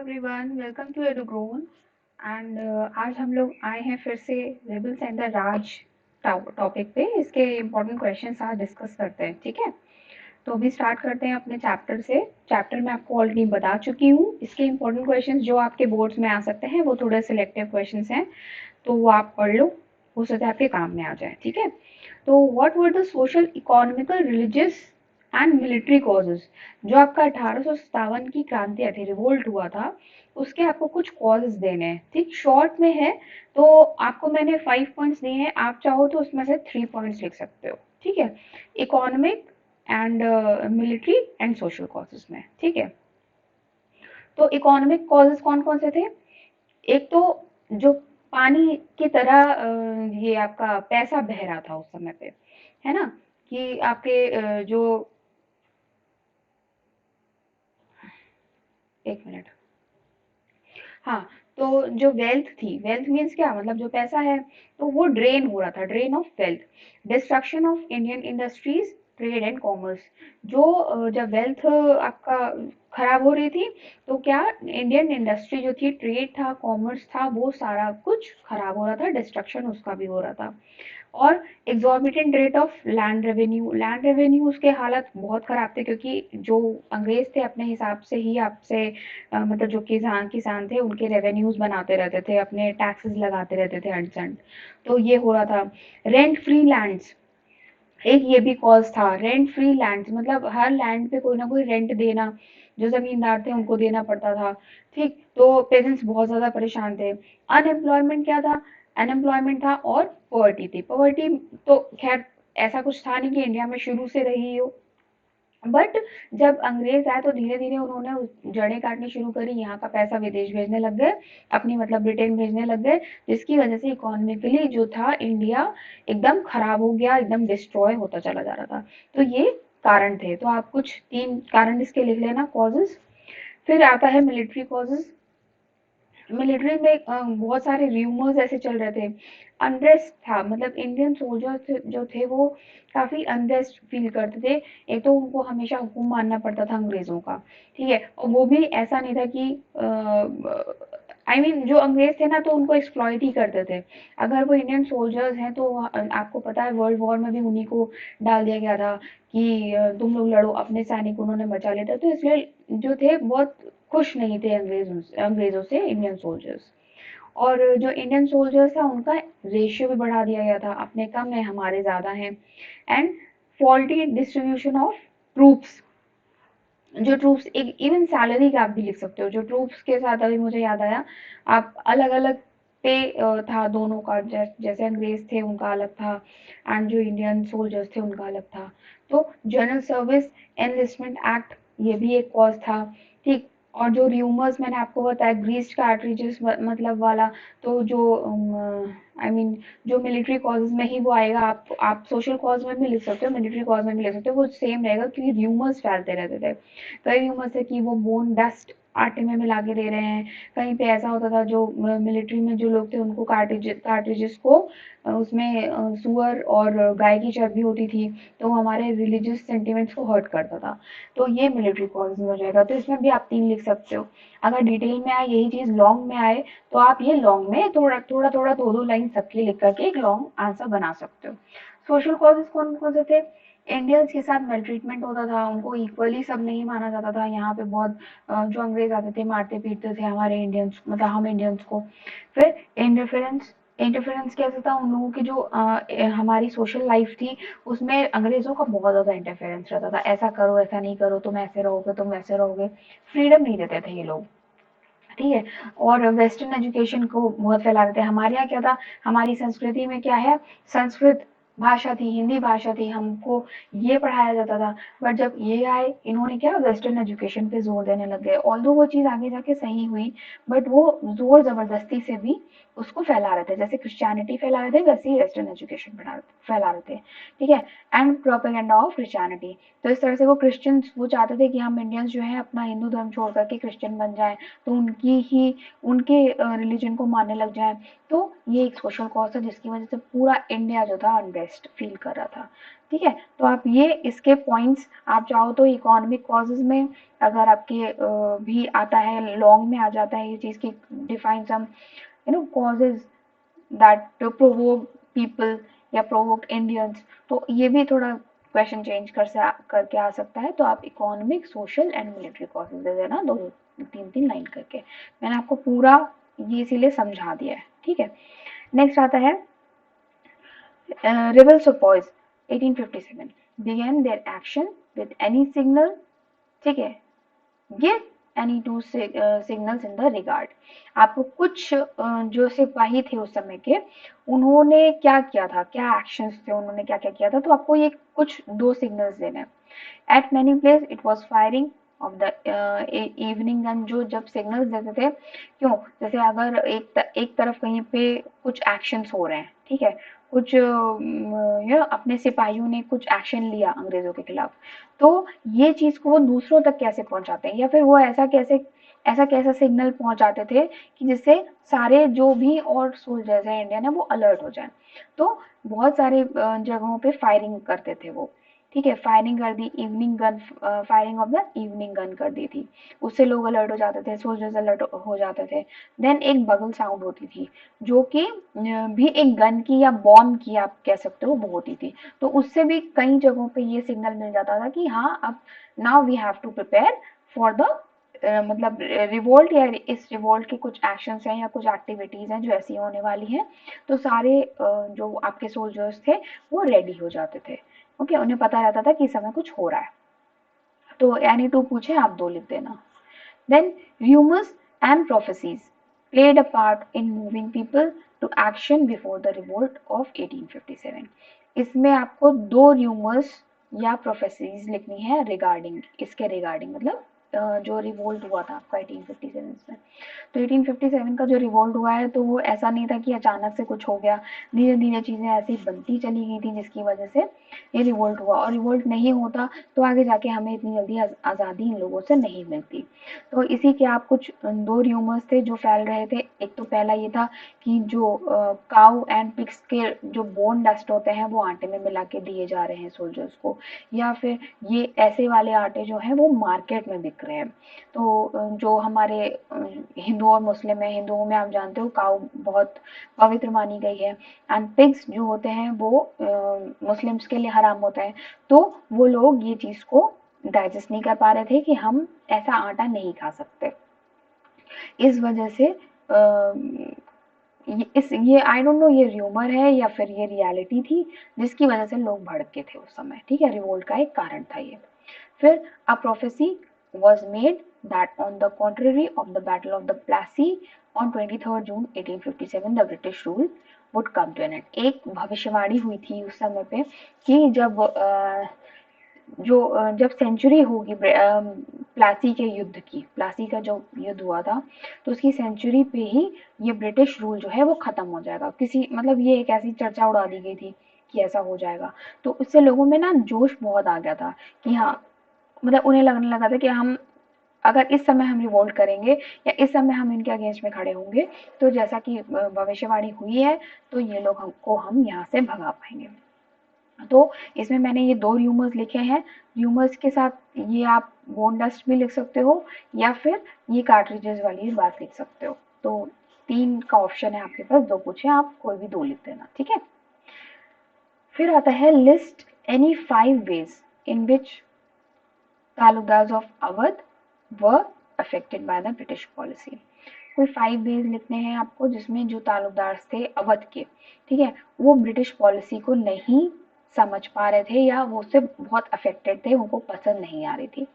Everyone, welcome to Edugrown. And आज हम लोग आए हैं फिर से rebels and the Raj topic पे। इसके इम्पोर्टेंट क्वेश्चंस आज डिस्कस करते हैं, ठीक है। तो अभी स्टार्ट करते हैं अपने चैप्टर से। चैप्टर मैं आपको ऑलरेडी बता चुकी हूँ। इसके इम्पोर्टेंट क्वेश्चंस जो आपके बोर्ड्स में आ सकते हैं वो थोड़े सिलेक्टिव क्वेश्चंस हैं, तो वो आप पढ़ लो, हो सकता है आपके काम में आ जाए, ठीक है। तो what were the social economical religious and military causes, जो आपका 1857 की क्रांति आई थी, रिवोल्ट हुआ था, उसके आपको कुछ कॉजेज देने हैं, ठीक। शॉर्ट में है तो आपको मैंने 5 पॉइंट्स दिए हैं, आप चाहो तो उसमें से 3 पॉइंट्स लिख सकते हो, ठीक है। Economic and military and social causes में, ठीक है। तो इकोनॉमिक कॉजेज कौन कौन से थे? एक तो जो पानी की तरह ये आपका पैसा बह रहा था उस समय पे, है ना, कि आपके जो, एक मिनट, हाँ, तो जो वेल्थ थी, वेल्थ मीन्स क्या, मतलब जो पैसा है, तो वो ड्रेन हो रहा था, drain of wealth, destruction of Indian industries, trade and commerce. जो जब वेल्थ आपका खराब हो रही थी, तो क्या, इंडियन इंडस्ट्री जो थी, ट्रेड था, कॉमर्स था, वो सारा कुछ खराब हो रहा था, डिस्ट्रक्शन उसका भी हो रहा था। और exorbitant rate of land revenue, land revenue उसके हालत बहुत खराब थे, क्योंकि जो अंग्रेज थे अपने हिसाब से ही आपसे मतलब जो किसान किसान थे उनके रेवेन्यूज बनाते रहते थे, अपने टैक्सेस लगाते रहते थे अनसंट, तो ये हो रहा था। रेंट फ्री लैंड्स, एक ये भी कॉज था, रेंट फ्री लैंड्स मतलब हर लैंड पे कोई ना कोई रेंट देना, जो जमींदार थे उनको देना पड़ता था, ठीक। तो पेरेंट्स बहुत ज्यादा परेशान थे। अनएम्प्लॉयमेंट क्या था? अनएम्प्लॉयमेंट था, और पॉवर्टी थी। पॉवर्टी तो खैर ऐसा कुछ था नहीं कि इंडिया में शुरू से रही हो, बट जब अंग्रेज आए तो धीरे धीरे उन्होंने जड़ें काटनी शुरू करी, यहाँ का पैसा विदेश भेजने लग गए, अपनी मतलब ब्रिटेन भेजने लग गए, जिसकी वजह से इकोनॉमिकली जो था इंडिया एकदम खराब हो गया, एकदम डिस्ट्रॉय होता चला जा रहा था। तो ये कारण थे, तो आप कुछ 3 कारण इसके लिख लेना, कॉजेज। फिर आता है मिलिट्री कॉजेज। मिलिट्री में बहुत सारे रूमर्स ऐसे चल रहे थे, अनरेस्ट था, मतलब इंडियन सोल्जर्स जो थे वो काफी अनरेस्ट फील करते थे। एक तो उनको हमेशा हुक्म मानना पड़ता था अंग्रेजों का, ठीक है, और वो भी ऐसा नहीं था कि जो अंग्रेज थे ना, तो उनको एक्सप्लॉइट ही करते थे। अगर वो इंडियन सोल्जर्स हैं तो आपको पता है वर्ल्ड वॉर में भी उन्हीं को डाल दिया गया था कि तुम लोग लड़ो, अपने सैनिक उन्होंने बचा लेते, तो इसलिए जो थे बहुत खुश नहीं थे अंग्रेजों से इंडियन सोल्जर्स। और जो इंडियन सोल्जर्स था उनका रेशियो भी बढ़ा दिया गया था, अपने कम है हमारे ज्यादा हैं। And faulty distribution of troops, जो ट्रूप्स, एक इवन सैलरी का आप भी लिख सकते हो, जो ट्रूप्स के साथ अभी मुझे याद आया, आप अलग अलग पे था दोनों का, जैसे अंग्रेज थे उनका अलग था, एंड जो इंडियन सोल्जर्स थे उनका अलग था। तो जनरल सर्विस एनलिस्टमेंट एक्ट, ये भी एक कॉज था, ठीक। और जो र्यूमर्स मैंने आपको बताया, ग्रीस्ड कार्ट्रिजेस मतलब वाला, तो जो जो मिलिट्री कॉजेज में ही वो आएगा, आप सोशल कॉज में भी लिख सकते हो, मिलिट्री कॉज में भी लिख सकते हो, वो सेम रहेगा, क्योंकि र्यूमर्स फैलते रहते थे। कई र्यूमर्स है कि वो बोन डस्ट आटे में मिला के दे रहे हैं, कहीं पे ऐसा होता था, जो मिलिट्री में जो लोग थे उनको कार्ट्रिजेस को उसमें सुअर और गाय की चर्बी होती थी, तो हमारे रिलीजियस सेंटिमेंट्स को हर्ट करता था। तो ये मिलिट्री कॉज में हो जाएगा, तो इसमें भी आप 3 लिख सकते हो। अगर डिटेल में आए, यही चीज लॉन्ग में आए, तो आप ये लॉन्ग में थोड़ा थोड़ा थोड़ा 2-2 लाइन सबकी लिख करके एक लॉन्ग आंसर बना सकते हो। सोशल कॉजेज कौन कौन से थे? इंडियंस के साथ मेल ट्रीटमेंट होता था, उनको इक्वली सब नहीं माना जाता था, यहाँ पे बहुत जो अंग्रेज आते थे मारते पीटते थे हमारे इंडियंस, मतलब हम इंडियंस को। फिर इंटरफेरेंस, इंटरफेरेंस कैसे था, उन लोगों की जो हमारी सोशल लाइफ थी, उसमें अंग्रेजों का बहुत ज्यादा इंटरफेरेंस रहता था, ऐसा करो ऐसा नहीं करो, तुम ऐसे रहोगे तुम वैसे रहोगे, फ्रीडम नहीं देते थे ये लोग, ठीक है। और वेस्टर्न एजुकेशन को बहुत फैला रहे थे। हमारे यहाँ क्या था, हमारी संस्कृति में क्या है, संस्कृत भाषा थी, हिंदी भाषा थी, हमको ये पढ़ाया जाता था। बट जब ये आए, इन्होंने क्या वेस्टर्न एजुकेशन पे जोर देने लग गए, ऑल्दो वो चीज़ आगे जाके सही हुई, बट वो जोर जबरदस्ती से भी उसको फैला रहे थे, जैसे क्रिश्चियनिटी फैला रहे थे वैसे ही वेस्टर्न एजुकेशन फैला रहे थे, ठीक है। एंड प्रोपेगेंडा ऑफ क्रिश्चियनिटी, तो इस तरह से वो क्रिश्चियंस वो चाहते थे कि हम इंडियंस जो है अपना हिंदू धर्म छोड़ करके क्रिश्चियन बन जाएं, तो उनके रिलीजन को मानने लग जाएं। तो ये एक सोशल कॉज था जिसकी वजह से पूरा इंडिया जो था अनरेस्ट फील कर रहा था, ठीक है। तो आप ये इसके पॉइंट्स आप चाहो तो इकोनॉमिक कॉजेज में अगर आपके भी आता है, लॉन्ग में आ जाता है ये चीज़ की define some causes that provoke people या provoke Indians, तो ये भी थोड़ा क्वेश्चन चेंज करके आ सकता है। तो आप economic, social and military causes दे देना, दो तीन तीन लाइन करके। मैंने आपको पूरा ये इसीलिए समझा दिया है, ठीक है। नेक्स्ट आता है rebels of boys 1857 began their action with any signal, ठीक है, give any two signals in the regard। आपको कुछ जो सिपाही थे उस समय के, उन्होंने क्या किया था, क्या एक्शंस थे, उन्होंने क्या क्या किया था, तो आपको ये कुछ दो सिग्नल्स देने हैं। Eight many place it was firing of the evening gun, जो जब सिग्नल्स देते थे, क्यों, जैसे अगर एक तरफ कहीं पे कुछ एक्शंस हो रहे हैं, ठीक है, कुछ अपने सिपाहियों ने कुछ एक्शन लिया अंग्रेजों के खिलाफ, तो ये चीज को वो दूसरों तक कैसे पहुंचाते हैं, या फिर वो ऐसा कैसा सिग्नल पहुंचाते थे कि जिससे सारे जो भी और सोल्जर्स हैं इंडियन है वो अलर्ट हो जाए। तो बहुत सारे जगहों पे फायरिंग करते थे वो, ठीक है, फायरिंग कर दी, evening gun, firing of the evening gun कर दी थी, उससे लोग अलर्ट हो जाते थे, सोल्जर्स अलर्ट हो जाते थे। देन एक बगल साउंड होती थी, जो कि भी एक गन की या बॉम्ब की आप कह सकते हो वो होती थी, तो उससे भी कई जगहों पे ये सिग्नल मिल जाता था कि हाँ अब now we have to prepare for the मतलब रिवोल्ट, या इस रिवोल्ट के कुछ एक्शंस हैं या कुछ एक्टिविटीज हैं जो ऐसी होने वाली हैं, तो सारे जो आपके सोल्जर्स थे वो रेडी हो जाते थे, ओके, उन्हें पता रहता था कि इस समय कुछ हो रहा है। तो एनी टू पूछे आप दो लिख देना। Then rumours and prophecies played a part in moving people to action before the revolt of 1857। इसमें आपको दो र्यूमर्स या प्रोफेसीज लिखनी है रिगार्डिंग, इसके रिगार्डिंग मतलब जो रिवोल्ट हुआ था आपका 1857 में। तो 1857 का जो रिवोल्ट हुआ है तो वो ऐसा नहीं था कि अचानक से कुछ हो गया, धीरे धीरे चीज़ें ऐसी बनती चली गई थी जिसकी वजह से ये रिवोल्ट हुआ, और रिवोल्ट नहीं होता तो आगे जाके हमें इतनी जल्दी आज़ादी इन लोगों से नहीं मिलती। तो इसी के आप कुछ दो र्यूमर्स थे जो फैल रहे थे। एक तो पहला ये था कि जो काऊ एंड पिग्स के जो बोन डस्ट होते हैं वो आटे में मिला के दिए जा रहे हैं सोल्जर्स को, या फिर ये ऐसे वाले आटे जो हैं वो मार्केट में बिक रहे हैं। तो जो हमारे हिंदू और मुस्लिम है, हिंदुओं में आप जानते हो काऊ बहुत पवित्र मानी गई है, एंड पिग्स जो होते हैं वो मुस्लिम्स के लिए हराम होता है। तो वो लोग ये चीज़ को डाइजेस्ट नहीं कर पा रहे थे कि हम ऐसा आटा नहीं खा सकते, इस वजह से ये आई डोंट नो ये र्यूमर है या फिर ये रियलिटी थी जिसकी वजह से लोग भड़के थे उस समय, ठीक है, रिवोल्ट का एक कारण था ये। फिर a prophecy was made that on the contrary of the battle of the Plassey on 23rd June 1857 the British rule would come to an end। एक भविष्यवाणी हुई थी उस समय पे कि जब सेंचुरी होगी प्लासी के युद्ध की, प्लासी का जो युद्ध हुआ था तो उसकी सेंचुरी पे ही ये ब्रिटिश रूल जो है वो खत्म हो जाएगा, किसी मतलब ये एक ऐसी चर्चा उड़ा दी गई थी कि ऐसा हो जाएगा। तो उससे लोगों में ना जोश बहुत आ गया था कि हाँ, मतलब उन्हें लगने लगा था कि हम अगर इस समय हम रिवोल्ट करेंगे या इस समय हम इनके अगेंस्ट में खड़े होंगे तो जैसा कि भविष्यवाणी हुई है तो ये लोग हमको हम यहाँ से भगा पाएंगे। तो इसमें मैंने ये दो र्यूमर्स लिखे हैं, र्यूमर्स के साथ ये आप बोन डस्ट भी लिख सकते हो या फिर ये कार्ट्रिजेस वाली बात लिख सकते हो। तो तीन का ऑप्शन है आपके पास, दो पूछे आप कोई भी दो लिख देना, ठीक है। फिर आता है list any 5 ways in which taluqdars of Awadh were affected by the British policy. कोई 5 वेज लिखने हैं आपको जिसमें जो तालुकदार थे अवध के, ठीक है, वो ब्रिटिश पॉलिसी को नहीं समझ पा रहे थे या वो उससे बहुत अफेक्टेड थे, उनको पसंद नहीं आ रही थी।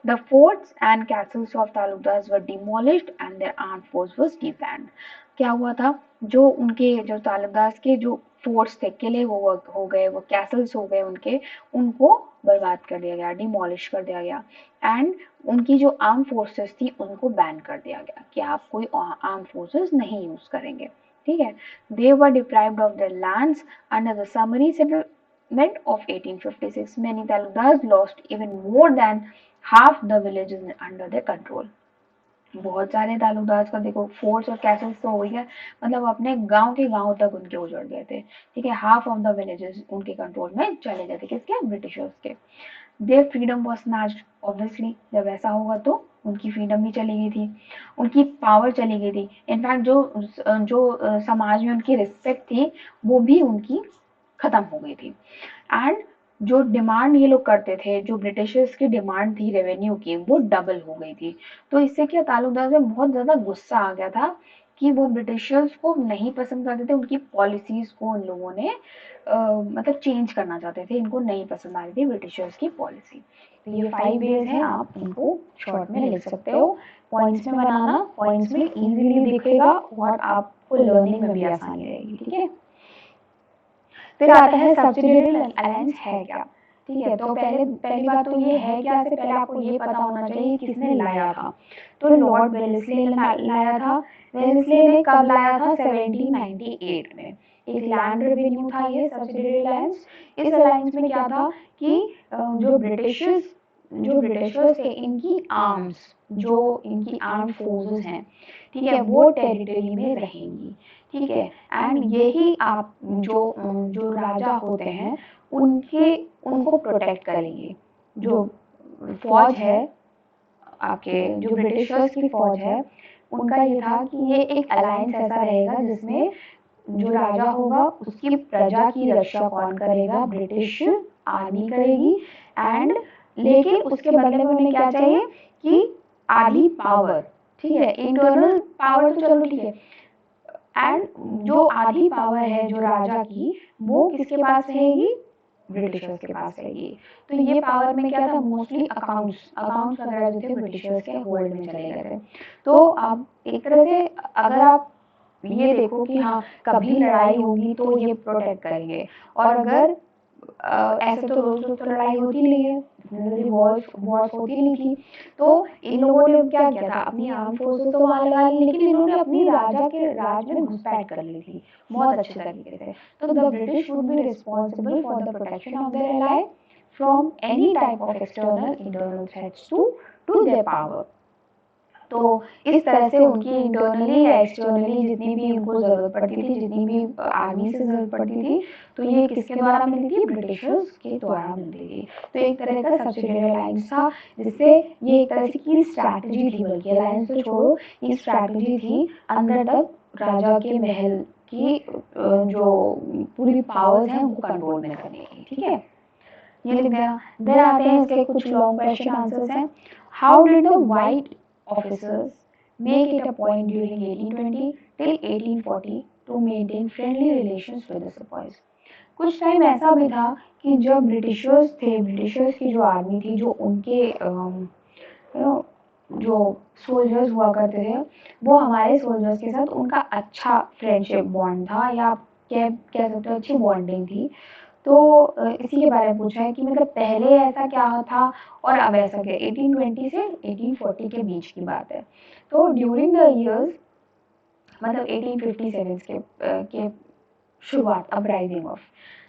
The forts and castles of taluqdars were demolished and their armed force was disbanded। क्या हुआ था, जो तालुकदार्स के जो फोर्ट्स थे, किले हो गए, वो कैसल्स हो गए उनके, उनको बर्बाद कर दिया गया, डिमोलिश कर दिया गया। एंड उनकी जो आर्म फोर्सेस थी उनको बैन कर दिया गया कि आप कोई आर्म फोर्सेस नहीं यूज करेंगे, ठीक है। They were deprived of their lands under the summary settlement of 1856। Many taluqdars lost even more than half the villages under their control. बहुत सारे ताल्लुकदार का देखो फोर्ट्स और कैसल्स तो हो ही गए, मतलब अपने गांव के गांव तक उनके उजड़ गए थे, ठीक है। हाफ ऑफ द विलेजेस उनके कंट्रोल में चले गए थे, किसके, ब्रिटिशर्स के। Their freedom was snatched, obviously जब ऐसा होगा तो उनकी फ्रीडम भी चली गई थी, उनकी पावर चली गई थी। इनफैक्ट जो समाज में उनकी रिस्पेक्ट थी वो भी उनकी खत्म हो गई थी। एंड जो डिमांड ये लोग करते थे, जो ब्रिटिशर्स की डिमांड थी रेवेन्यू की, वो डबल हो गई थी। तो इससे क्या, तालुकदार में बहुत ज्यादा गुस्सा आ गया था कि वो ब्रिटिशर्स को नहीं पसंद करते थे, उनकी पॉलिसीज को उन लोगों ने मतलब चेंज करना चाहते थे, इनको नहीं पसंद आ रही थी ब्रिटिशर्स की पॉलिसी। तो ये 5 वेज हैं, आप इनको शॉर्ट में लिख सकते हो। पॉइंट्स में बनाना, पॉइंट्स में इजीली दिखेगा और आपको लर्निंग में भी आसानी रहेगी, ठीक है। फिर आता है सब्सिडियरी अलायंस है क्या, ठीक है। तो पहली बात तो ये है क्या, से पहले आपको ये पता होना चाहिए किसने लाया था। तो लॉर्ड वेलेस्ली ने लाया था। वेलेस्ली ने कब लाया था, 1798 में। एक लैंड रेवेन्यू था ये सब्सिडियरी अलायंस। इस अलायंस में क्या था कि जो ब्रिटिशर्स थे, इनकी आर्म्स, जो इनकी आर्म फोर्सेस हैं, ठीक है, वो टेरिटरी में रहेंगी, ठीक है। एंड यही आप जो राजा होते हैं उनके उनको प्रोटेक्ट करेंगे। जो फौज है आपके, जो ब्रिटिशर्स की फौज है, उनका ये था कि ये एक अलायंस ऐसा रहेगा जिसमें जो राजा होगा उसकी प्रजा की रक्षा कौन करेगा, ब्रिटिश आर्मी करेगी। एंड लेकिन उसके बदले में उन्हें क्या चाहिए कि आधी पावर, ठीक है। इंटरनल पावर तो चलो ठीक है, एंड जो आधी पावर है जो राजा की, वो किसके पास रहेगी, ब्रिटिशर्स के पास रहेगी। तो ये पावर में क्या था, मोस्टली अकाउंट्स वगैरह जो थे ब्रिटिशर्स के होल्ड में चले गए थे। तो अब एक तरह से अगर आप ये देखो कि हाँ कभी लड़ाई होगी तो ये प्रोटेक्ट करेंगे, और अगर ऐसे तो रोज रोज तो लड़ाई होती नहीं है, वॉर्स वॉर्स होती नहीं थी। तो इन लोगों ने क्या किया था, अपनी आर्म फोर्सेस तो वहां लगा ली, लेकिन इन्होंने अपनी राजा के राज में घुसपैठ कर ली थी बहुत अच्छे तरीके से। तो the British would be responsible for the protection of their ally from any type of external internal threats to their power. तो इस तरह से उनकी इंटरनली या एक्सटर्नली जितनी भी उनको जरूरत पड़ती थी, जितनी भी आर्मी से जरूरत पड़ती थी, तो ये किसके द्वारा मिलती थी, ब्रिटिशर्स के द्वारा मिलती थी। तो एक तरह का सब्सिडियरी अलायंस था, जिससे ये एक तरह से की स्ट्रैटेजी थी, बल्कि अलायंस तो छोड़ो, ये स्ट्रैटेजी थी अंदर तक राजा के महल की जो पूरी पावर्स हैं उनको कंट्रोल में करने की, ठीक है। ये लिख दिया। देन आते हैं इसके कुछ लॉन्ग क्वेश्चन आंसर्स हैं। How did the white officers make it a point during 1820 till 1840 to maintain friendly relations with the sepoys। कुछ टाइम ऐसा भी था कि जब ब्रिटिशर्स थे, ब्रिटिशर्स की जो आर्मी थी, जो उनके जो सोल्जर्स हुआ करते थे, वो हमारे सोल्जर्स के साथ उनका अच्छा फ्रेंडशिप बॉन्ड था, या आप कह सकते हो अच्छी बॉन्डिंग थी। तो इसी के बारे में पूछा है कि मतलब पहले ऐसा क्या था और अब ऐसा क्या, 1820 से 1840 के बीच की बात है। तो ड्यूरिंग द इयर्स, मतलब 1857 के शुरुआत, uprising of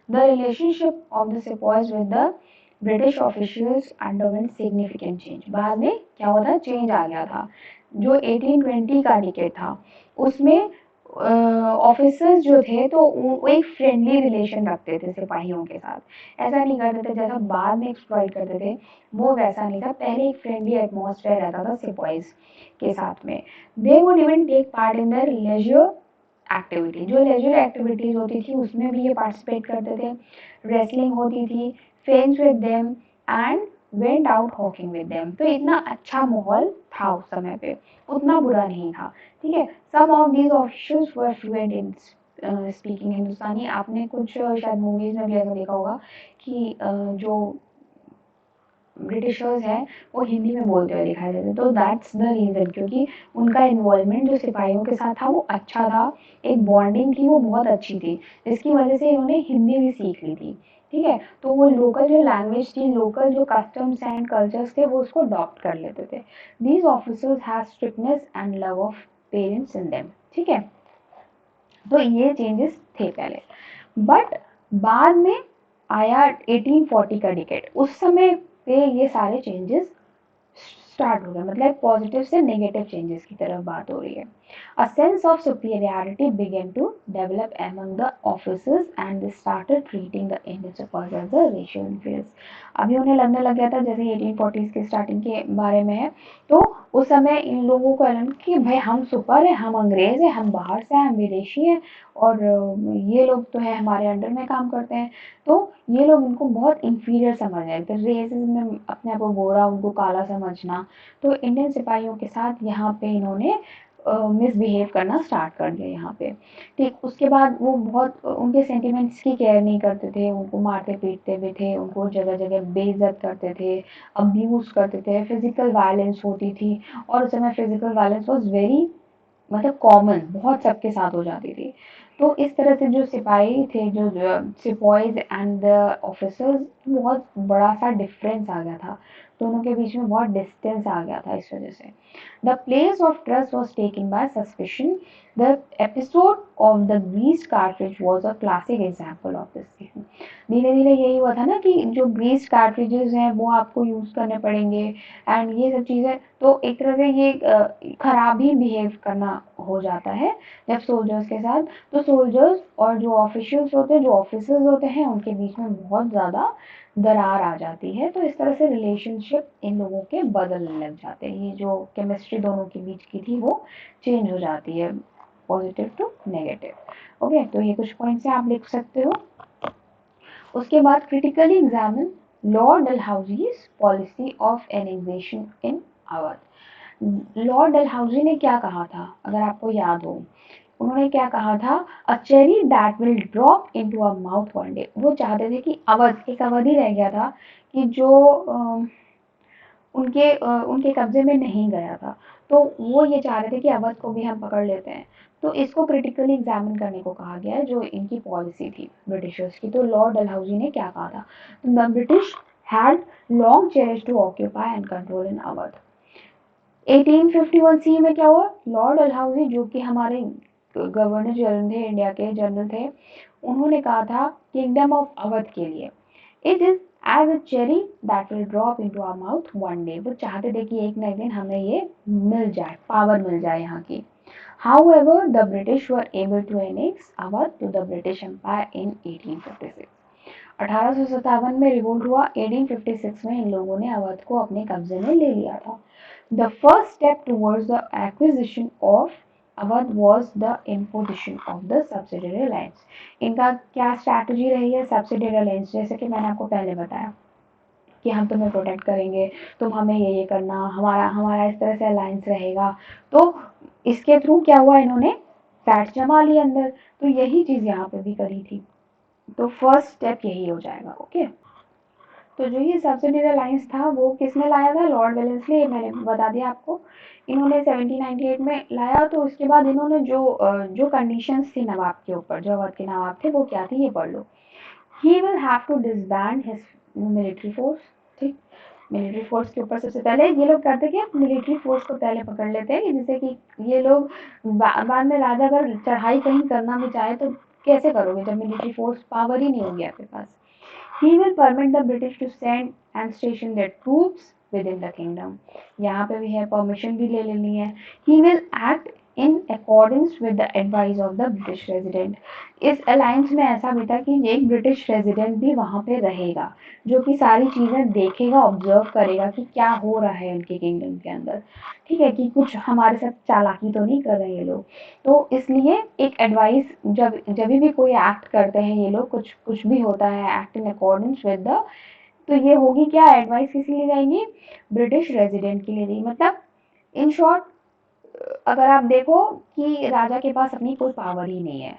the relationship of the sepoys with the British officials underwent significant change. बाद में क्या हुआ था, चेंज आ गया था। जो 1820 का डिकेड था उसमें ऑफिसर्स जो थे तो वो एक फ्रेंडली रिलेशन रखते थे सिपाहियों के साथ। ऐसा नहीं करते थे जैसा बाद में एक्सप्लॉइट करते थे, वो वैसा नहीं था। पहले एक फ्रेंडली एटमॉस्फेयर रहता था सिपाहीज के साथ में। They would even take part in their leisure activity, जो लेजर एक्टिविटीज होती थी उसमें भी ये पार्टिसिपेट करते थे। रेसलिंग होती थी, friends with them and went out Hawking with them. तो इतना अच्छा माहौल था उस समय पे, उतना बुरा नहीं था, ठीक है। Some of these officials were fluent in speaking Hindustani. आपने कुछ शायद मूवीज में भी ऐसा देखा होगा कि जो ब्रिटिशर्स हैं वो हिंदी में बोलते हुए दिखाई देते, तो दैट्स द रीज़न, क्योंकि उनका इन्वॉल्वमेंट जो सिपाहियों के साथ था वो अच्छा था, एक बॉन्डिंग थी वो बहुत अच्छी थी, जिसकी वजह से इन्होंने हिंदी भी सीख ली थी। ठीक है, तो वो लोकल जो लैंग्वेज थी, लोकल जो कस्टम्स एंड कल्चर्स थे, वो उसको अडॉप्ट कर लेते थे। These officers have strictness and love of parents in them. ठीक है, तो ये चेंजेस थे पहले, बट बाद में आया 1840 का डिकेड, उस समय पे ये सारे चेंजेस स्टार्ट हो गया, मतलब पॉजिटिव से नेगेटिव चेंजेस की तरफ बात हो रही है। A sense of superiority began to develop among the officers and they started treating the Indian sepoys as the racial inferiors. अभी उन्हें लगने लग गया था, जैसे 1840s के स्टार्टिंग के बारे में है, तो उस समय इन लोगों को ऐलान कि भाई हम सुपर है, हम अंग्रेज हैं, हम बाहर से हैं, हम विदेशी हैं, और ये लोग तो है हमारे अंडर में काम करते हैं। तो ये लोग उनको बहुत इंफीरियर समझ रहे थे, रेसिज्म में अपने आप को गोरा, उनको काला समझना। तो इंडियन सिपाहियों के साथ यहाँ पे इन्होंने मिसबिहेव करना स्टार्ट कर दिया यहाँ पे। ठीक, उसके बाद वो बहुत उनके सेंटिमेंट्स की केयर नहीं करते थे, उनको मारते पीटते भी थे, उनको जगह जगह बेइज्जत करते थे, अब्यूज करते थे, फिजिकल वायलेंस होती थी, और उस समय फिजिकल वायलेंस वॉज वेरी, मतलब कॉमन, बहुत सबके साथ हो जाती थी। तो इस तरह से जो सिपाही थे, जो सिपाहीज एंड द ऑफिसर्स, बहुत बड़ा सा डिफरेंस आ गया था, दोनों के बीच में बहुत डिस्टेंस आ गया था इस वजह से। The place of trust was taken by suspicion. The episode of the greased cartridge was a classic example of this. धीरे धीरे यही हुआ था ना कि जो ग्रीस्ड कार्ट्रिजेस हैं वो आपको यूज करने पड़ेंगे, एंड ये सब चीजें, तो एक तरह से ये खराब ही बिहेव करना हो जाता है जब सोल्जर्स के साथ। तो सोल्जर्स और जो ऑफिशियल्स होते हैं, जो ऑफिसर्स होते हैं, उनके बीच में बहुत ज़्यादा दरार आ जाती है, तो इस तरह से रिलेशनशिप इन लोगों के बदलने लग जाते हैं, ये जो केमिस्ट्री दोनों के बीच की थी वो चेंज हो जाती है, पॉजिटिव टू नेगेटिव। ओके, तो ये कुछ पॉइंट्स आप लिख सकते हो। उसके बाद critically examine Lord Dalhousie's policy of annexation in Awadh. Lord Dalhousie ने क्या कहा था, अगर आपको याद हो, उन्होंने क्या कहा था, अ cherry that will drop into a mouth one day. वो चाहते थे कि अवध, एक अवध ही रह गया था कि जो उनके कब्जे में नहीं गया था, तो वो ये चाह रहे थे कि अवध को भी हम पकड़ लेते हैं। तो इसको क्रिटिकली एग्जामिन करने को कहा गया है, जो इनकी पॉलिसी थी ब्रिटिशर्स की। तो लॉर्ड डलहौजी ने क्या कहा था, the British had long cherish to occupy and control in Awadh. 1851 सी में क्या हुआ, लॉर्ड डलहौजी जो कि हमारे गवर्नर जनरल थे, इंडिया के जनरल थे, उन्होंने कहा था किंगडम ऑफ अवध के लिए, it is as a cherry that will drop into our mouth one day. वो चाहते थे कि एक ना एक दिन हमें ये मिल जाए, पावर मिल जाए यहाँ की। However, the British were able to annex Awadh to the British Empire in 1856। 1857 में रिवोल्ट हुआ, 1856 में इन लोगों ने अवध को अपने कब्जे में ले लिया था। The first step towards the acquisition of Awadh was the imposition of the subsidiary alliance। इनका क्या स्ट्रैटेजी रही है, सब्सिडियरी अलायंस, जैसे कि मैंने आपको पहले बताया कि हम तुम्हें प्रोटेक्ट करेंगे, तुम हमें ये करना, हमारा हमारा इस तरह से अलायंस रहेगा। तो इसके थ्रू क्या हुआ, इन्होंने फैट जमा ली अंदर, तो यही चीज यहाँ पे भी करी थी। तो फर्स्ट स्टेप यही हो जाएगा। ओके, तो जो ये सब्सिडियरी अलायंस था वो किसने लाया था, लॉर्ड वेलेस्ली, मैंने बता दिया आपको, इन्होंने 1798 में लाया। तो उसके बाद इन्होंने जो कंडीशंस थी नवाब के ऊपर, जो अवध के नवाब थे, वो क्या थी ये पढ़ लो। He will have to disband his military force. ठीक, मिलिट्री फोर्स के ऊपर सबसे पहले ये लोग करते क्या, मिलिट्री फोर्स को पहले पकड़ लेते हैं, जिससे कि ये लोग बाद में राजा अगर चढ़ाई कहीं करना भी चाहे तो कैसे करोगे जब मिलिट्री फोर्स पावर ही नहीं होगी आपके पास। He will permit the British to send and station their troops within the kingdom। यहाँ पे भी है, परमिशन भी ले लेनी है। He will act in accordance with the advice of the British resident। इस अलायंस में ऐसा भी था कि एक ब्रिटिश रेजिडेंट भी वहाँ पे रहेगा, जो कि सारी चीज़ें देखेगा, ऑब्जर्व करेगा कि क्या हो रहा है उनके किंगडम के अंदर। ठीक है, कि कुछ हमारे साथ चालाकी तो नहीं कर रहे ये लोग। तो इसलिए एक एडवाइस, जब जब भी कोई एक्ट करते हैं ये लोग, कुछ कुछ भी होता है, act in accordance with the, तो ये होगी क्या, एडवाइस किसी लिए जाएंगी, ब्रिटिश रेजिडेंट के लिए जाएगी। मतलब इन शॉर्ट, अगर आप देखो कि राजा के पास अपनी कोई पावर ही नहीं है,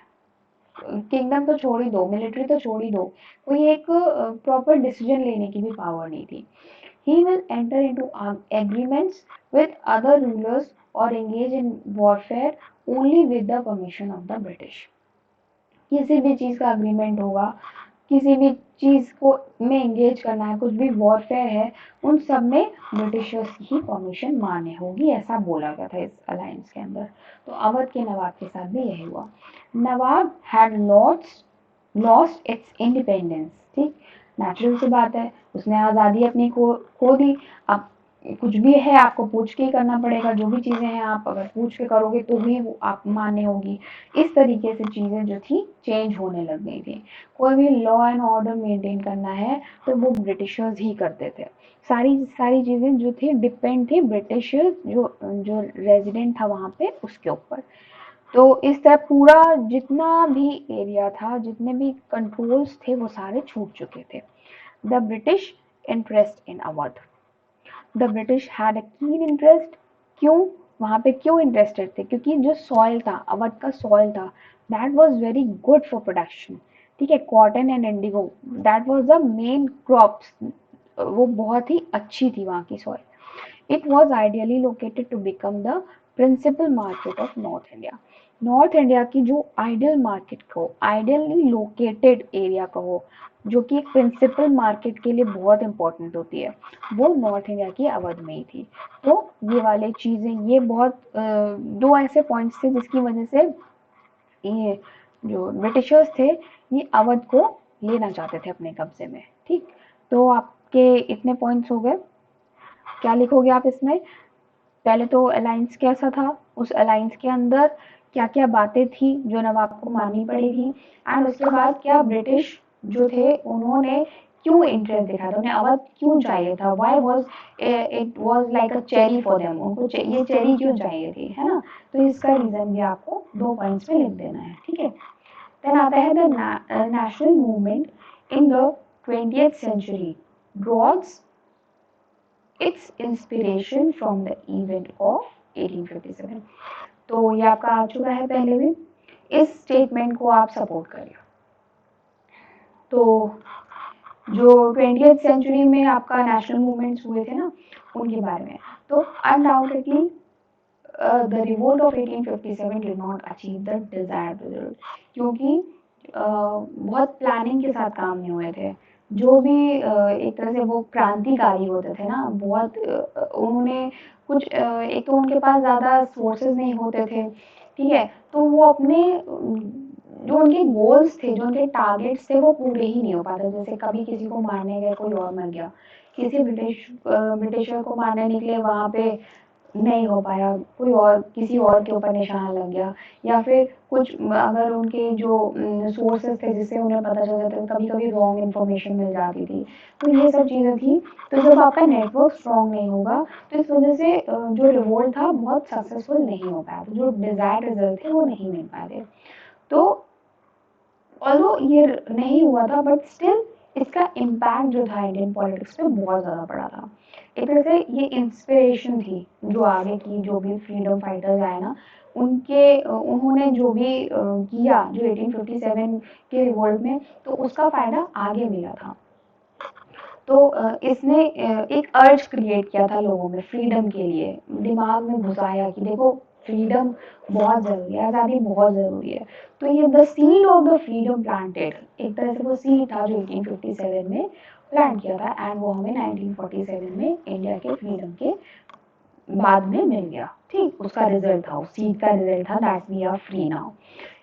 किंगडम तो छोड़ ही दो, मिलिट्री तो छोड़ ही दो, कोई एक प्रॉपर डिसीजन लेने की भी पावर नहीं थी। he will enter into agreements with other rulers or engage in warfare only with the permission of the British. किसी भी चीज का अग्रीमेंट होगा, किसी भी चीज को में एंगेज करना है, कुछ भी वॉरफेयर है, उन सब में ब्रिटिशर्स की ही परमिशन मान्य होगी, ऐसा बोला गया था इस अलायंस के अंदर। तो अवध के नवाब के साथ भी यही हुआ। नवाब हैड लॉस्ट इट्स इंडिपेंडेंस, ठीक, नेचुरल सी बात है, उसने आज़ादी अपनी खो दी। अब कुछ भी है आपको पूछ के ही करना पड़ेगा, जो भी चीज़ें हैं आप अगर पूछ के करोगे तो ही वो आप मान्य होगी। इस तरीके से चीज़ें जो थी चेंज होने लग गई थी। कोई भी लॉ एंड ऑर्डर मेंटेन करना है तो वो ब्रिटिशर्स ही करते थे। सारी सारी चीज़ें जो थी डिपेंड थी ब्रिटिशर्स जो जो रेजिडेंट था वहाँ पे उसके ऊपर। तो इस तरह पूरा जितना भी एरिया था, जितने भी कंट्रोल्स थे वो सारे छूट चुके थे। The British interest in Awadh, the British had a keen interest. क्यों वहां पे क्यों इंटरेस्टेड थे? क्योंकि जो सॉइल था, अवध का सॉइल था, that was very good for production, ठीक है, cotton and indigo, that was the main crops, वो बहुत ही अच्छी थी वहाँ की soil. It was ideally located to become the principal market of north India. North India की जो आइडियल मार्केट को, आइडियली लोकेटेड एरिया कहो, जो कि एक प्रिंसिपल मार्केट के लिए बहुत इंपॉर्टेंट होती है, वो नॉर्थ इंडिया की अवध में ही थी। तो ये वाले चीज़ें, ये बहुत दो ऐसे पॉइंट्स थे जिसकी वजह से ये जो ब्रिटिशर्स थे ये अवध को लेना चाहते थे अपने कब्जे में, ठीक। तो आपके इतने पॉइंट्स हो गए। क्या लिखोगे आप इसमें? पहले तो अलायंस कैसा था, उस अलायंस के अंदर क्या क्या बातें थी जो नवाब को माननी पड़ी थी, एंड उसके बाद क्या ब्रिटिश जो थे उन्होंने क्यों इंटरेस्ट दिखाया था, उन्हें अवध क्यों चाहिए था, why was it was like a cherry for them, उनको ये चेरी क्यों चाहिए थी, है ना। तो इसका रीजन भी आपको 2 पॉइंट्स में लिख देना है, ठीक है। देन आता है the national movement in the 20th century draws its inspiration from the event of 1857। तो ये आपका आ चुका है पहले भी, इस स्टेटमेंट को आप सपोर्ट करिए। तो जो 20th सेंचुरी में आपका नेशनल मूवमेंट्स हुए थे ना, उनके बारे में, तो undoubtedly the revolt of 1857 did not achieve the desired result, क्योंकि बहुत प्लानिंग के साथ काम नहीं हुए थे। जो भी एक तरह से वो क्रांतिकारी होते थे ना, बहुत उन्होंने कुछ एक तो उनके पास ज़्यादा सोर्सेज नहीं होते थे, ठीक है, तो वो अपने जो उनके गोल्स थे, जो उनके टारगेट्स थे, वो पूरे ही नहीं हो पाते। जैसे कभी किसी को मारने गए, कोई और मर गया, किसी ब्रिटिशर को मारने निकले, वहाँ पे नहीं हो पाया, कोई और किसी और के ऊपर निशाना लग गया, या फिर कुछ अगर उनके जो सोर्सेज थे जिससे उन्हें पता चल जाता था, कभी कभी रॉन्ग इन्फॉर्मेशन मिल जाती थी। तो ये सब चीज़ें थी। तो जब आपका नेटवर्क स्ट्रॉन्ग नहीं होगा तो इस वजह से जो रिवोल्ट था बहुत सक्सेसफुल नहीं हो पाया, तो जो डिजायर्ड रिजल्ट थे वो नहीं मिल पाए थे। तो ऑल्दो ये नहीं हुआ था बट स्टिल इसका इम्पैक्ट जो था इंडियन पॉलिटिक्स पे बहुत ज़्यादा पड़ा था। एक तरह से ये इंस्पिरेशन थी जो आगे की जो भी फ्रीडम फाइटर्स आए ना, उनके उन्होंने जो भी किया जो 1857 के रिवोल्ट में, तो उसका फ़ायदा आगे मिला था। तो इसने एक अर्ज क्रिएट किया था लोगों में फ्रीडम के लिए, दिमाग में घुसाया कि देखो फ्रीडम बहुत ज़रूरी है, आज़ादी बहुत ज़रूरी है। तो ये the seed of the freedom planted, एक तरह से वो सीड था जो 1857 में प्लांट किया था, एंड वो हमें 1947 में इंडिया के फ्रीडम के बाद में मिल गया, ठीक। उसका रिजल्ट था, उस सीड का रिजल्ट था that we are free now.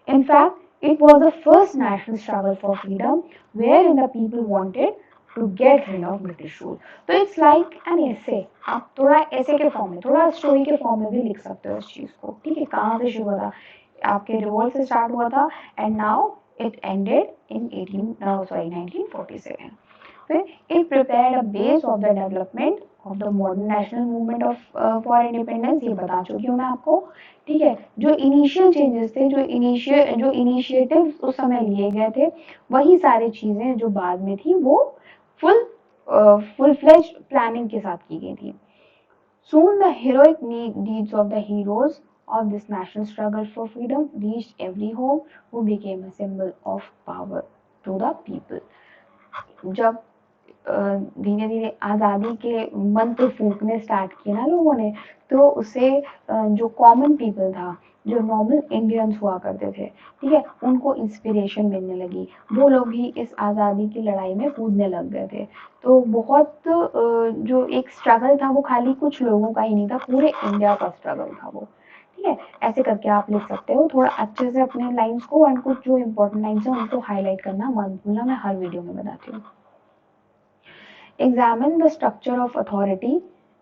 In fact, it was the first national struggle for freedom wherein the people wanted to get rid of British rule. तो it's like an essay. आप थोड़ा essay के form में, थोड़ा story के form में भी लिख सकते हो इस चीज़ को, ठीक है। कहाँ से शुरू हुआ था? आपके रिवोल्ट से स्टार्ट हुआ था and now it ended in 1947. फिर it prepared a base of the development of the modern national movement of for independence, ये बता चुकी हूँ मैं आपको, ठीक है। जो इनिशियल चेंजेस थे, जो इनिशिएटिव उस समय लिए गए थे, वही सारी चीज़ें जो बाद में थी वो फुल फुल फ्लेज प्लानिंग के साथ की गई थी। Soon the heroic deeds of the heroes of this national struggle for freedom reached every home, who became a symbol of power to the people. जब धीरे धीरे आज़ादी के मंत्र फूकने स्टार्ट किए ना लोगों ने, तो उससे जो कॉमन पीपल था, जो नॉर्मल इंडियंस हुआ करते थे, ठीक है, उनको इंस्पिरेशन मिलने लगी। वो लोग भी इस आज़ादी की लड़ाई में कूदने लग गए थे। तो बहुत जो एक स्ट्रगल था वो खाली कुछ लोगों का ही नहीं था, पूरे इंडिया का स्ट्रगल था वो। ठीक है, ऐसे करके आप लिख सकते हो थोड़ा अच्छे से अपने लाइंस को, एंड कुछ जो इम्पोर्टेंट लाइंस हैं उनको हाईलाइट करना मत भूलना, मैं हर वीडियो में बताती हूँ। Examine the structure of authority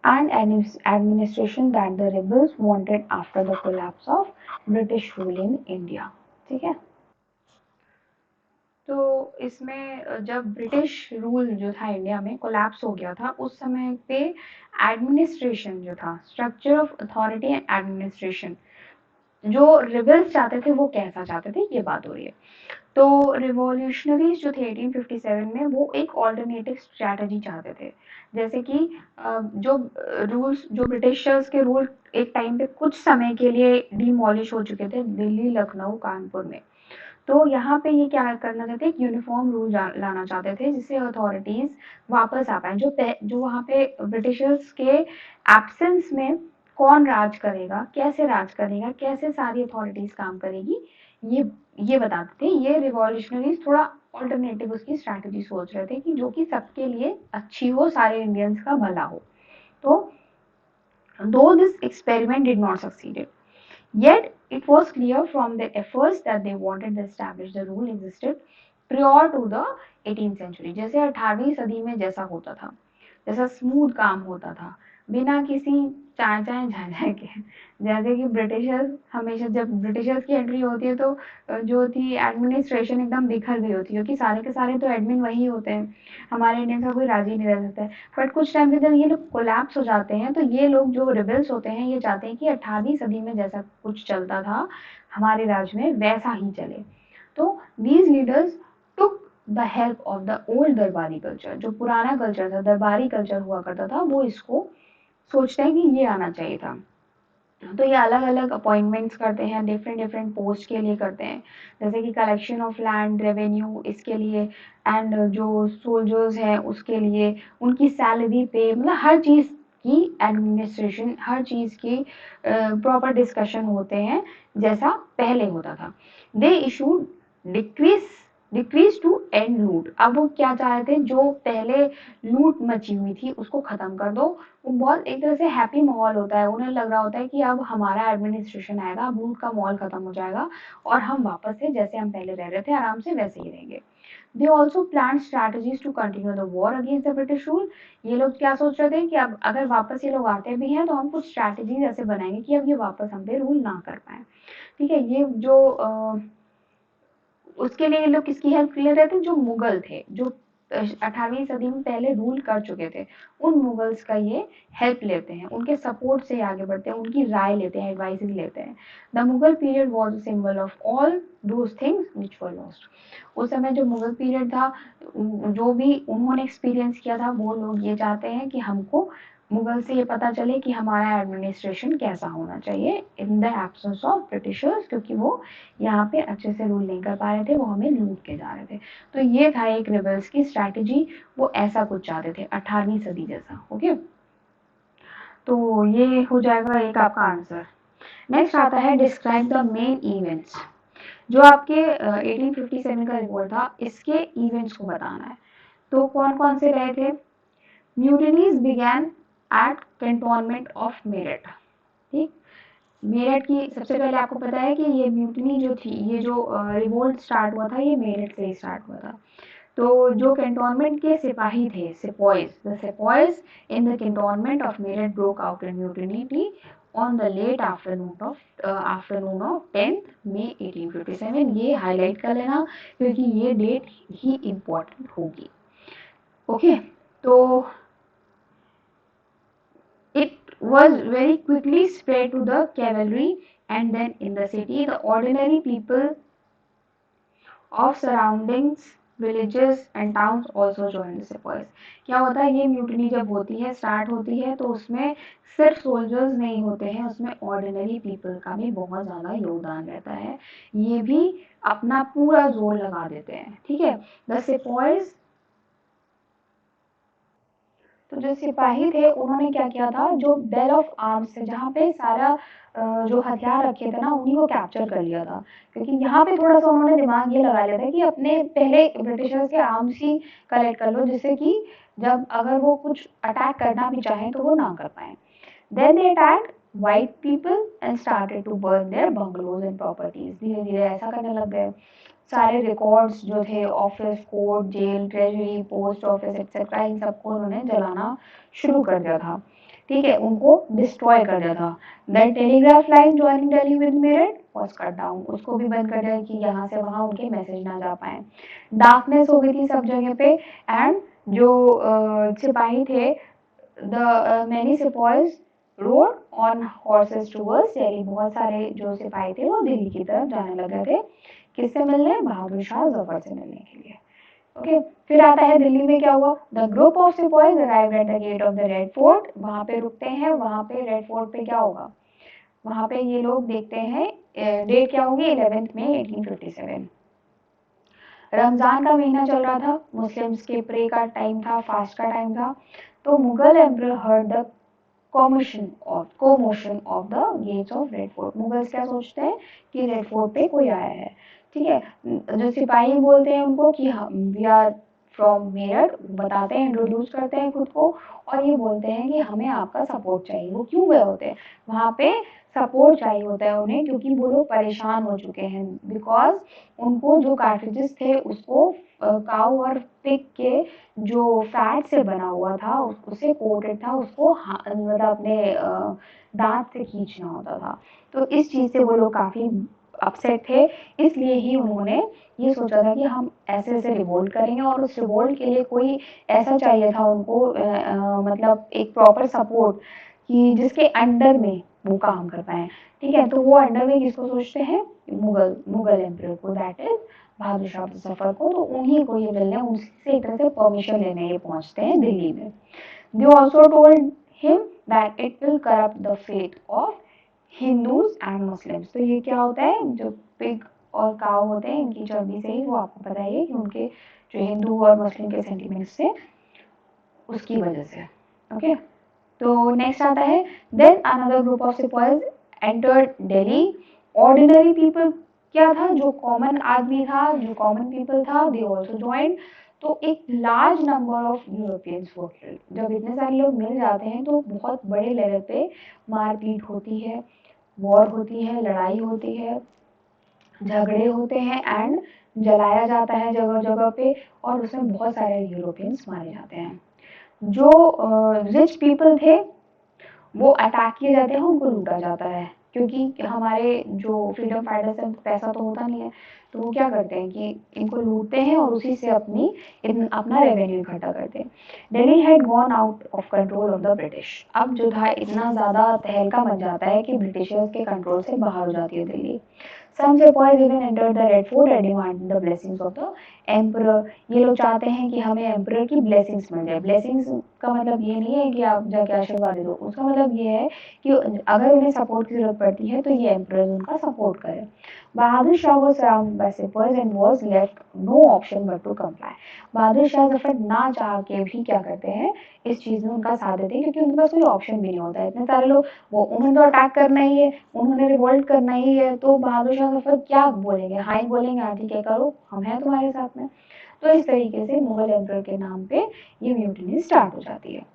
and administration that the rebels wanted after the collapse of British rule in India. ठीक है, तो इसमें जब ब्रिटिश रूल जो था इंडिया में कोलैप्स हो गया था, उस समय पे एडमिनिस्ट्रेशन जो था, structure of authority and administration, जो रिबल्स चाहते थे वो कैसा चाहते थे, ये बात हो रही है। तो रिवॉल्यूशनरीज जो थे 1857 में, वो एक ऑल्टरनेटिव स्ट्रैटेजी चाहते थे। जैसे कि जो रूल्स, जो ब्रिटिशर्स के रूल एक टाइम पे कुछ समय के लिए डिमोलिश हो चुके थे दिल्ली, लखनऊ, कानपुर में। तो यहाँ पे ये क्या करना चाहते, एक यूनिफॉर्म रूल लाना चाहते थे जिससे अथॉरिटीज वापस आ पाए। जो वहाँ पे ब्रिटिशर्स के एब्सेंस में कौन राज करेगा, कैसे राज करेगा, कैसे सारी अथॉरिटीज काम करेगी, ये ये बताते थे। ये रिवॉल्यूशनरीज थोड़ा ऑल्टरनेटिव उसकी स्ट्रैटेजी सोच रहे थे कि जो कि सबके लिए अच्छी हो, सारे इंडियंस का भला हो। तो though this experiment did not succeed, yet it was clear from their efforts that they wanted to establish the rule existed prior to the 18th century। जैसे 18वीं सदी में जैसा होता था, जैसा स्मूथ काम होता था, बिना किसी चाय चाय झाझा के। जैसे कि ब्रिटिशर्स हमेशा, जब ब्रिटिशर्स की एंट्री होती है तो जो थी एडमिनिस्ट्रेशन एकदम बिखर गई होती है, क्योंकि सारे के सारे तो एडमिन वही होते हैं, हमारे इंडियन का कोई राजी नहीं रह सकता है। बट कुछ टाइम के जब ये लोग कोलैप्स हो जाते हैं, तो ये लोग जो रिबल्स होते हैं ये चाहते हैं कि 18वीं सदी में जैसा कुछ चलता था हमारे राज्य में वैसा ही चले। तो these leaders took the help of the old दरबारी कल्चर, जो पुराना कल्चर था, दरबारी कल्चर हुआ करता था, वो इसको सोचते हैं कि ये आना चाहिए था। तो ये अलग अलग अपॉइंटमेंट्स करते हैं, डिफरेंट डिफरेंट पोस्ट के लिए करते हैं, जैसे कि कलेक्शन ऑफ लैंड रेवेन्यू इसके लिए, एंड जो सोल्जर्स हैं उसके लिए उनकी सैलरी पे, मतलब हर चीज़ की एडमिनिस्ट्रेशन, हर चीज़ की प्रॉपर डिस्कशन होते हैं जैसा पहले होता था। They issued decrees decrees to end loot. अब वो क्या चाह रहे थे, जो पहले लूट मची हुई थी उसको खत्म कर दो। वो बहुत एक तरह से हैप्पी माहौल होता है, उन्हें लग रहा होता है कि अब हमारा एडमिनिस्ट्रेशन आएगा, अब लूट का माहौल खत्म हो जाएगा और हम वापस से जैसे हम पहले रह रहे थे आराम से वैसे ही रहेंगे। They also plan strategies to continue the war against the British rule. ये लोग क्या सोच रहे थे कि अब अगर वापस ये लोग आते भी हैं तो हम कुछ स्ट्रैटेजीज ऐसे बनाएंगे कि अब ये वापस हम पे रूल ना कर पाए। ठीक है, ये जो उसके लिए ये लोग किसकी हेल्प ले रहे थे, जो मुगल थे, जो 18वीं सदी में पहले रूल कर चुके थे, उन मुगल्स का ये हेल्प लेते हैं, उनके सपोर्ट से आगे बढ़ते हैं, उनकी राय लेते हैं, एडवाइजेस लेते हैं। The Mughal period was a symbol of all those things which were lost. उस समय जो मुगल पीरियड था, जो भी उन्होंने एक्सपीरियंस किया था, वो लोग ये चाहते हैं कि हमको मुगल से ये पता चले कि हमारा एडमिनिस्ट्रेशन कैसा होना चाहिए in the absence of Britishers, क्योंकि वो यहाँ पे अच्छे से रूल नहीं कर पा रहे थे, वो हमें लूट के जा रहे थे। तो ये था एक रिबल्स की स्ट्रैटेजी, वो ऐसा कुछ चाहते थे 18वीं सदी जैसा। ओके, तो ये हो जाएगा एक आपका आंसर। नेक्स्ट आता है डिस्क्राइब द मेन इवेंट्स। जो आपके 1857 का रिपोर्ट था, इसके इवेंट्स को बताना है। तो कौन कौन से रहे थे? Mutinies began at cantonment of Meerut. ठीक, मेरठ की सबसे पहले आपको पता है कि ये म्यूटनी जो थी, ये जो रिवोल्ट स्टार्ट हुआ था, ये मेरठ से ही स्टार्ट हुआ था। तो जो कैंटोनमेंट के सिपाही थे, sepoys, the sepoys in the cantonment of Meerut broke out in mutiny on the late afternoon of 10th May 1857। ये हाईलाइट कर लेना क्योंकि ये डेट ही इम्पोर्टेंट होगी। ओके, तो it was very quickly spread to the cavalry, and then in the city the ordinary people of surroundings villages and towns also joined the sepoys। क्या होता है, ये म्यूटनी जब होती है, स्टार्ट होती है, तो उसमें सिर्फ सोल्जर्स नहीं होते हैं, उसमें ऑर्डिनरी पीपल का भी बहुत ज़्यादा योगदान रहता है। ये भी अपना पूरा जोर लगा देते हैं। ठीक है, द सेपॉयज तो जो सिपाही थे उन्होंने क्या किया था, जो बेल ऑफ आर्म्स है जहाँ पे सारा जो हथियार रखे थे ना उन्हीं को कैप्चर कर लिया था। क्योंकि यहाँ पे थोड़ा सा उन्होंने दिमाग ये लगा लिया था कि अपने पहले ब्रिटिशर्स के आर्म्स ही कलेक्ट कर लो, जिससे कि जब अगर वो कुछ अटैक करना भी चाहें तो वो ना कर पाए। Then they attacked white people and started to burn their bungalows and properties। धीरे धीरे ऐसा करने लग गए। सारे रिकॉर्ड्स जो थे, office, court, jail, treasury, post office etcetera, इन सबको उन्होंने जलाना शुरू कर दिया था। ठीक है, उनको डिस्ट्रॉय कर दिया था। The telegraph line joining Delhi with Meerut was cut down, उसको भी बंद कर दिया कि यहाँ से वहाँ उनके मैसेज ना जा पाए। डार्कनेस हो गई थी सब जगह पे। एंड जो सिपाही थे, the many sipahis rode on horses towards Delhi, बहुत सारे जो सिपाही थे वो दिल्ली की तरफ जाने लगे थे। किससे मिलने? बहादुर शाह जफर से मिलने के लिए। ओके, फिर आता है दिल्ली में क्या हुआ। The group of sipahis arrived at the gate of the Red Fort, वहां पे रुकते हैं। वहां पे रेड फोर्ट पे क्या होगा, वहां पे ये लोग देखते हैं। डेट क्या होगी? 11 मई 1857। रमजान का महीना चल रहा था, मुस्लिम्स के प्रे का टाइम था, फास्ट का टाइम था। तो Mughal emperor heard the commotion of the gates of red fort. Mughals क्या सोचते हैं कि रेड फोर्ट पे कोई आया है। ठीक है, जो सिपाही बोलते हैं उनको कि हम वी आर फ्रॉम मेरठ, बताते हैं, इंट्रोड्यूस करते हैं खुद को, और ये बोलते हैं कि हमें आपका सपोर्ट चाहिए। वो क्यों गए होते हैं वहाँ पे? सपोर्ट चाहिए होता है उन्हें, क्योंकि वो लोग परेशान हो चुके हैं। बिकॉज उनको जो कार्ट्रिजेस थे उसको काऊ और पिग के जो फैट से बना हुआ था, उससे कोटेड था, उसको मतलब अपने दांत से खींचना होता था। तो इस चीज से वो लोग काफी अपसेट थे। इसलिए ही उन्होंने ये सोचा था कि हम ऐसे ऐसे रिवोल्ट करेंगे, और उस रिवोल्ट के लिए कोई ऐसा चाहिए था उनको, मतलब एक प्रॉपर सपोर्ट कि जिसके अंडर में वो काम कर पाए। ठीक है, तो वो अंडर में किसको सोचते हैं? मुगल एम्परर को, दैट इज बहादुर शाह जफर को। तो उन्हीं को ये मिलने, उनसे एक तरह से परमिशन लेने ये पहुंचते हैं दिल्ली में। They also told him that it will corrupt the fate of Hindus and Muslims. तो ये क्या होता है, जो पिग और काव होते हैं, इनकी चर्बी से ही, वो आपको पता है कि उनके जो हिंदू और मुस्लिम के सेंटिमेंट्स से, उसकी वजह से। ओके, तो नेक्स्ट आता है, then another group of sipahis entered Delhi. Ordinary people क्या था, जो कॉमन आदमी था, जो कॉमन पीपल था, दे आल्सो ज्वाइंड। तो एक large number of Europeans were killed. जब इतने सारे लोग मिल जाते हैं तो बहुत बड़े लेवल पे मारपीट होती है, वॉर होती है, लड़ाई होती है, झगड़े होते हैं, एंड जलाया जाता है जगह जगह पे, और उसमें बहुत सारे यूरोपियंस मारे जाते हैं। जो रिच पीपल थे वो अटैक किए जाते हैं, उनको लूटा जाता है। क्योंकि हमारे जो फ्रीडम फाइटर्स हैं पैसा तो होता नहीं है, तो वो क्या करते हैं कि इनको लूटते हैं और उसी से अपना रेवेन्यू इकट्ठा करते हैं। Delhi had gone out of control of the British. अब जो था इतना ज़्यादा तहलका मच जाता है कि ब्रिटिशर्स के कंट्रोल से बाहर हो जाती है Delhi. Some sepoys even entered the Red Fort and demanded the blessings of the emperor। ये लोग चाहते हैं कि हमें एम्पर की ब्लेसिंग्स मिल जाए। ब्लेसिंग्स का मतलब ये नहीं है कि आप जाके आशीर्वाद दे दो, उसका मतलब ये है कि अगर उन्हें सपोर्ट की जरूरत पड़ती है तो ये एम्पर उनका सपोर्ट करे। Bahadur Shah was surrounded by sepoys and was left no option but to comply। Bahadur Shah Zafar ना चाह के भी क्या करते हैं, इस चीज में उनका साथ देते हैं, क्योंकि उनके पास कोई ऑप्शन भी नहीं होता है। इतने सारे लोग, वो उन्होंने तो अटैक करना ही है, उन्होंने रिवोल्ट करना ही है, तो बहादुर शाह जफर क्या बोलेंगे? हाँ ही बोलेंगे, हाँ ठीक है करो, हम हैं तुम्हारे साथ में। तो इस तरीके से मुगल एम्पर के नाम पे ये म्यूटिनी स्टार्ट हो जाती है।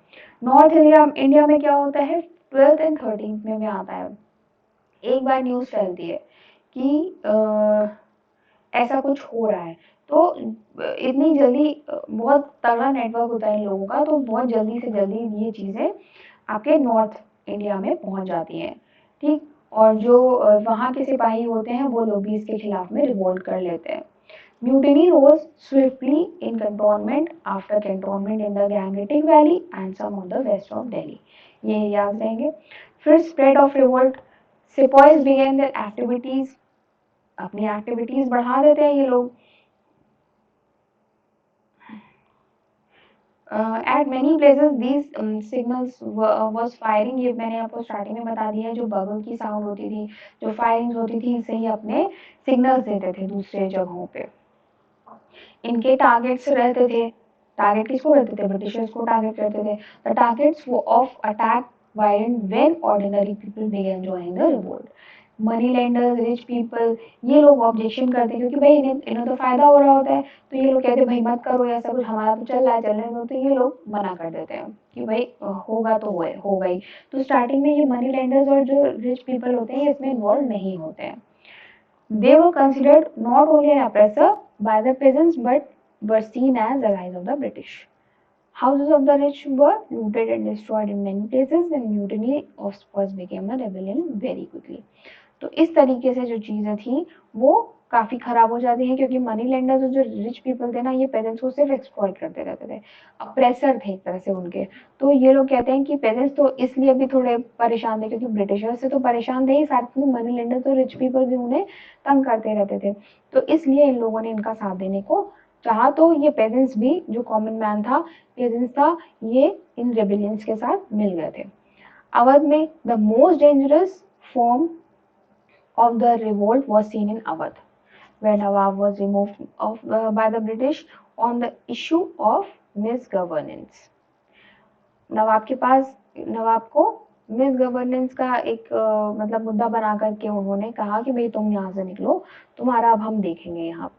नॉर्थ इंडिया में क्या होता है, 12th एंड 13th में आता है। एक बार न्यूज फैलती है कि ऐसा कुछ हो रहा है, तो इतनी जल्दी, बहुत तगड़ा नेटवर्क होता है इन लोगों का, तो बहुत जल्दी से जल्दी ये चीज़ें आपके नॉर्थ इंडिया में पहुंच जाती हैं। ठीक, और जो वहाँ के सिपाही होते हैं वो लोग भी इसके खिलाफ में रिवोल्ट कर लेते हैं। Mutiny rose swiftly in cantonment after cantonment in the Gangetic Valley and some on the west of Delhi। ये याद रहेंगे। फिर spread of revolt, sepoys began their activities, अपनी एक्टिविटीज बढ़ा देते हैं ये लोग। Eight many places these signals was firing. ये मैंने आपको स्टार्टिंग में बता दिया है, जो बगल की साउंड होती थी, जो फायरिंग होती थी, इससे ही अपने सिग्नल्स देते थे दूसरे जगहों पे। इनके टारगेट्स रहते थे टारगेट किसको करते थे? ब्रिटिशर्स को टारगेट करते थे। The targets of attack violent when ordinary people began joining the revolt. Money lenders, rich people, ये लोग ऑब्जेक्शन करते हैं क्योंकि भाई इन्हें तो फायदा हो रहा होता है, तो ये लोग कहते हैं भाई मत करो ऐसा कुछ, हमारा तो चल रहा है, चलने दो, तो ये लोग मना कर देते हैं कि भाई होगा तो होगा ही। तो स्टार्टिंग में ये मनी लेंडर्स और जो रिच पीपल होते हैं इसमें इन्वॉल्व नहीं होते हैं। They were considered not only an oppressor by the peasants but were seen as allies of the British. Houses of the rich were looted and destroyed in many places and mutiny of spoils became a rebellion very quickly. तो इस तरीके से जो चीजें थी वो काफी खराब हो जाती है क्योंकि मनी लेंडर्स और जो रिच पीपल थे ना ये पेरेंट्स को सिर्फ एक्सप्लॉइट करते रहते थे, अप्रेसर थे एक तरह से उनके। तो ये लोग कहते हैं कि पेरेंट्स तो इसलिए भी थोड़े परेशान थे क्योंकि ब्रिटिशर्स से तो परेशान थे ही, साथ में मनी लेंडर्स और रिच पीपल भी उन्हें तंग करते रहते थे। तो इसलिए इन लोगों ने इनका साथ देने को चाहा। तो ये पेरेंट्स भी, जो कॉमन मैन था, पेरेंट्स था, ये इन रेबिलियंस के साथ मिल गए थे। अवध में the most dangerous form of the revolt was seen in Awadh, where Nawab was removed by the British on the issue of misgovernance. नवाब के पास, नवाब को मिस गवर्नेंस का एक मतलब मुद्दा बना करके उन्होंने कहा कि भाई तुम यहाँ से निकलो, तुम्हारा अब हम देखेंगे यहाँ।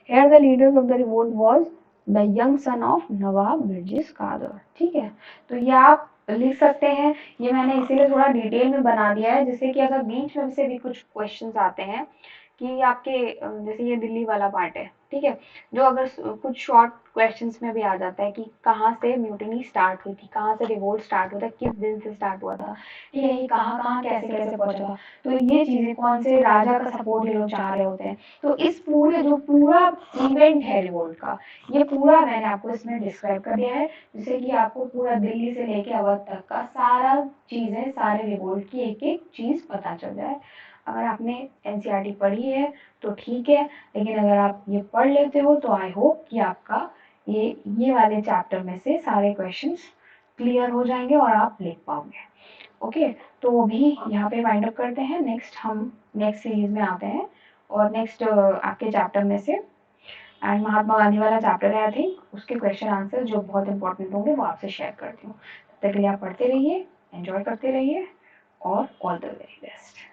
Here the leaders of the revolt was the young son of नवाब मिर्जिस कादर। ठीक है, तो ये आप लिख सकते हैं। ये मैंने इसीलिए थोड़ा डिटेल में बना दिया है जिससे कि अगर बीच में से भी कुछ क्वेश्चंस आते हैं कि आपके जैसे ये दिल्ली वाला पार्ट है, ठीक है, जो अगर कुछ शॉर्ट क्वेश्चंस में भी आ जाता है कि कहाँ से म्यूटिनी स्टार्ट हुई थी, कहाँ से रिवोल्ट स्टार्ट हुआ था, किस दिन से स्टार्ट हुआ था, ठीक है, ये कहाँ कहाँ कैसे कैसे पहुंचा था, तो ये चीजें कौन से राजा का सपोर्ट ये लोग चाह रहे होते हैं। तो इस पूरे जो पूरा इवेंट है रिवोल्ट का, ये पूरा मैंने आपको इसमें डिस्क्राइब कर दिया है जिससे कि आपको पूरा दिल्ली से लेके अवध तक का सारा चीजें, सारे रिवोल्ट की एक एक चीज पता चल जाए। अगर आपने एनसीईआरटी पढ़ी है तो ठीक है, लेकिन अगर आप ये पढ़ लेते हो तो आई होप कि आपका ये वाले चैप्टर में से सारे क्वेश्चंस क्लियर हो जाएंगे और आप लिख पाओगे। ओके, तो अभी यहाँ पे वाइंड अप करते हैं। नेक्स्ट हम नेक्स्ट सीरीज में आते हैं और नेक्स्ट आपके चैप्टर में से एंड महात्मा गांधी वाला चैप्टर है, आई थिंक उसके क्वेश्चन आंसर जो बहुत इंपॉर्टेंट होंगे वो आपसे शेयर करती हूँ। तब तक के लिए आप पढ़ते रहिए, एंजॉय करते रहिए और ऑल द वेरी बेस्ट।